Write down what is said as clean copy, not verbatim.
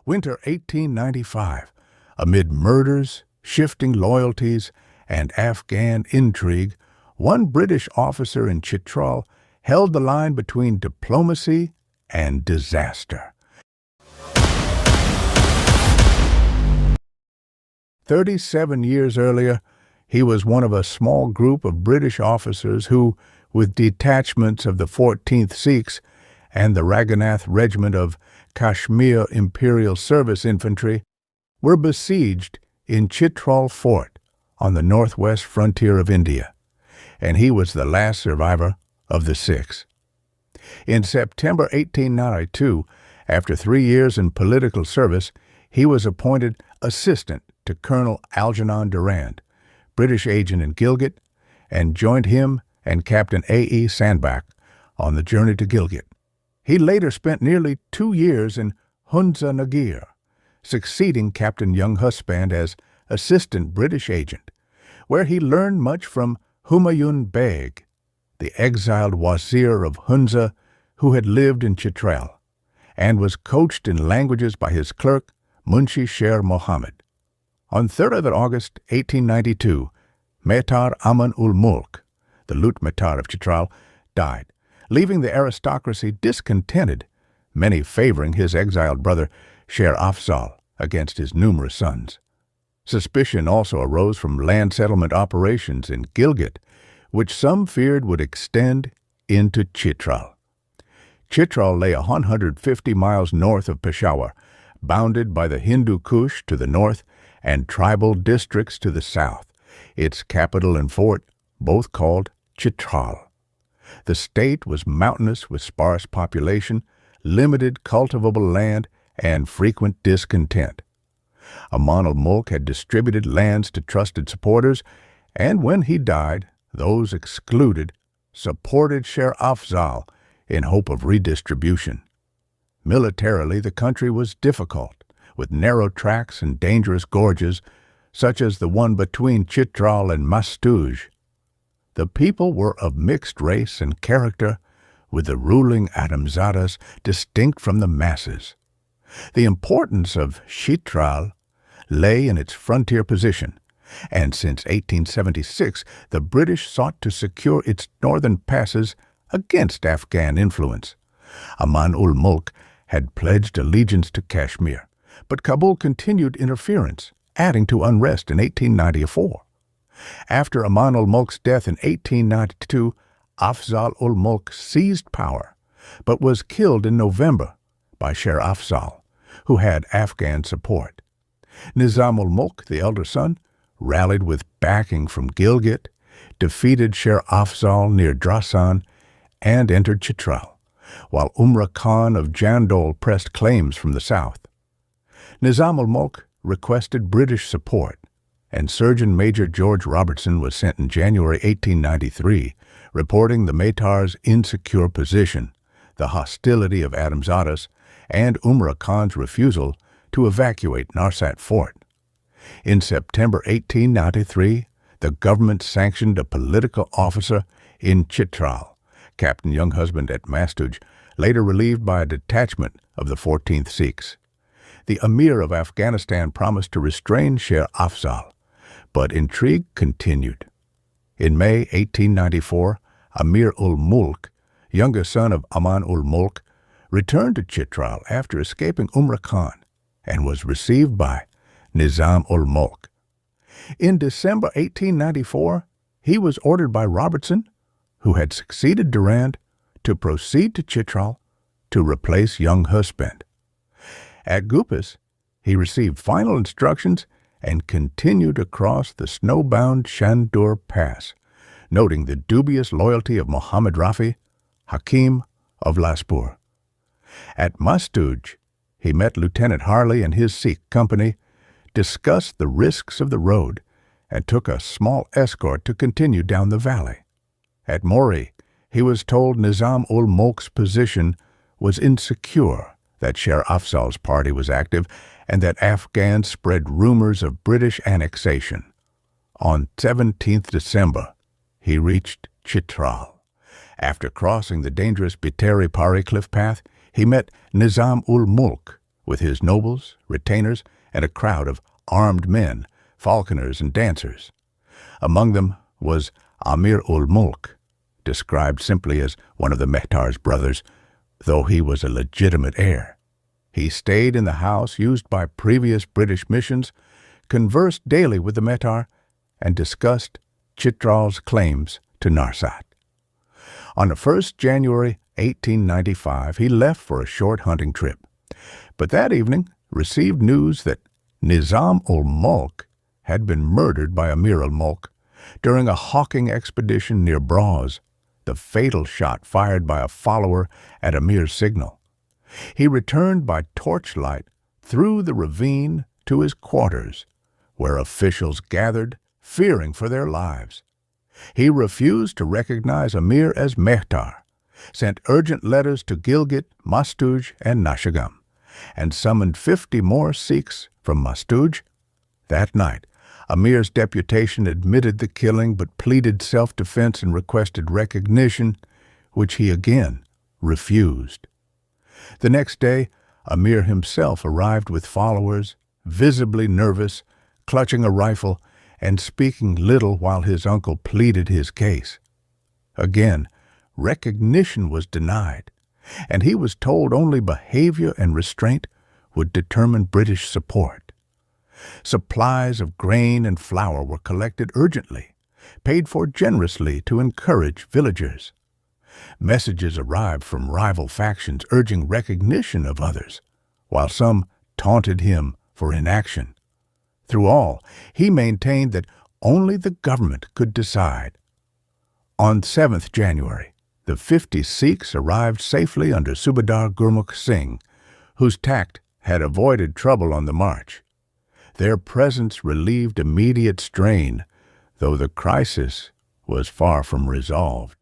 Winter 1895, amid murders, shifting loyalties, and Afghan intrigue, one British officer in Chitral held the line between diplomacy and disaster. 37 years earlier, he was one of a small group of British officers who, with detachments of the 14th Sikhs and the Raghunath Regiment of Kashmir Imperial Service Infantry, were besieged in Chitral Fort on the northwest frontier of India, and he was the last survivor of the Sikhs. In September 1892, after 3 years in political service, he was appointed assistant to Colonel Algernon Durand, British agent in Gilgit, and joined him and Captain A.E. Sandbach on the journey to Gilgit. He later spent nearly 2 years in Hunza, Nagir, succeeding Captain Young Husband as assistant British agent, where he learned much from Humayun Beg, the exiled wazir of Hunza who had lived in Chitral, and was coached in languages by his clerk, Munshi Sher Mohammed. On 3rd of August 1892, Mehtar Aman-ul-Mulk, the Lut Mehtar of Chitral, died, leaving the aristocracy discontented, many favoring his exiled brother Sher Afzal against his numerous sons. Suspicion also arose from land settlement operations in Gilgit, which some feared would extend into Chitral. Chitral lay 150 miles north of Peshawar, bounded by the Hindu Kush to the north and tribal districts to the south, its capital and fort both called Chitral. The state was mountainous with sparse population, limited cultivable land, and frequent discontent. Aman-ul-Mulk had distributed lands to trusted supporters, and when he died, those excluded supported Sher Afzal in hope of redistribution. Militarily, the country was difficult, with narrow tracks and dangerous gorges, such as the one between Chitral and Mastuj. The people were of mixed race and character, with the ruling Adamzadas distinct from the masses. The importance of Chitral lay in its frontier position, and since 1876 the British sought to secure its northern passes against Afghan influence. Aman-ul-Mulk had pledged allegiance to Kashmir, but Kabul continued interference, adding to unrest in 1894. After Aman-ul-Mulk's death in 1892, Afzal-ul-Mulk seized power, but was killed in November by Sher Afzal, who had Afghan support. Nizam-ul-Mulk, the elder son, rallied with backing from Gilgit, defeated Sher Afzal near Drasan, and entered Chitral, while Umra Khan of Jandol pressed claims from the south. Nizam-ul-Mulk requested British support, and Surgeon Major George Robertson was sent in January 1893, reporting the Mehtar's insecure position, the hostility of Adamzadas, and Umra Khan's refusal to evacuate Narsat Fort. In September 1893, the government sanctioned a political officer in Chitral, Captain Younghusband at Mastuj, later relieved by a detachment of the 14th Sikhs. The Emir of Afghanistan promised to restrain Sher Afzal, but intrigue continued. In May 1894, Amir-ul-Mulk, younger son of Aman-ul-Mulk, returned to Chitral after escaping Umra Khan and was received by Nizam-ul-Mulk. In December 1894, he was ordered by Robertson, who had succeeded Durand, to proceed to Chitral to replace Young Husband. At Gupas, he received final instructions and continued across the snowbound Shandur Pass, noting the dubious loyalty of Muhammad Rafi, Hakim of Laspur. At Mastuj, he met Lieutenant Harley and his Sikh company, discussed the risks of the road, and took a small escort to continue down the valley. At Mori, he was told Nizam-ul-Mulk's position was insecure, that Sher Afzal's party was active, and that Afghans spread rumors of British annexation. On 17th December, he reached Chitral. After crossing the dangerous Biteri-Pari cliff path, he met Nizam-ul-Mulk with his nobles, retainers, and a crowd of armed men, falconers, and dancers. Among them was Amir-ul-Mulk, described simply as one of the Mehtar's brothers, though he was a legitimate heir. He stayed in the house used by previous British missions, conversed daily with the Mehtar, and discussed Chitral's claims to Narsat. On the 1st January 1895, he left for a short hunting trip, but that evening received news that Nizam-ul-Mulk had been murdered by Amir-ul-Mulk during a hawking expedition near Braz, the fatal shot fired by a follower at Amir's signal. He returned by torchlight through the ravine to his quarters, where officials gathered, fearing for their lives. He refused to recognize Amir as Mehtar, sent urgent letters to Gilgit, Mastuj, and Nashagam, and summoned 50 more Sikhs from Mastuj. That night, Amir's deputation admitted the killing but pleaded self-defense and requested recognition, which he again refused. The next day, Amir himself arrived with followers, visibly nervous, clutching a rifle, and speaking little while his uncle pleaded his case. Again, recognition was denied, and he was told only behavior and restraint would determine British support. Supplies of grain and flour were collected urgently, paid for generously to encourage villagers. Messages arrived from rival factions urging recognition of others, while some taunted him for inaction. Through all, he maintained that only the government could decide. On 7th January, the 50 Sikhs arrived safely under Subadar Gurmukh Singh, whose tact had avoided trouble on the march. Their presence relieved immediate strain, though the crisis was far from resolved.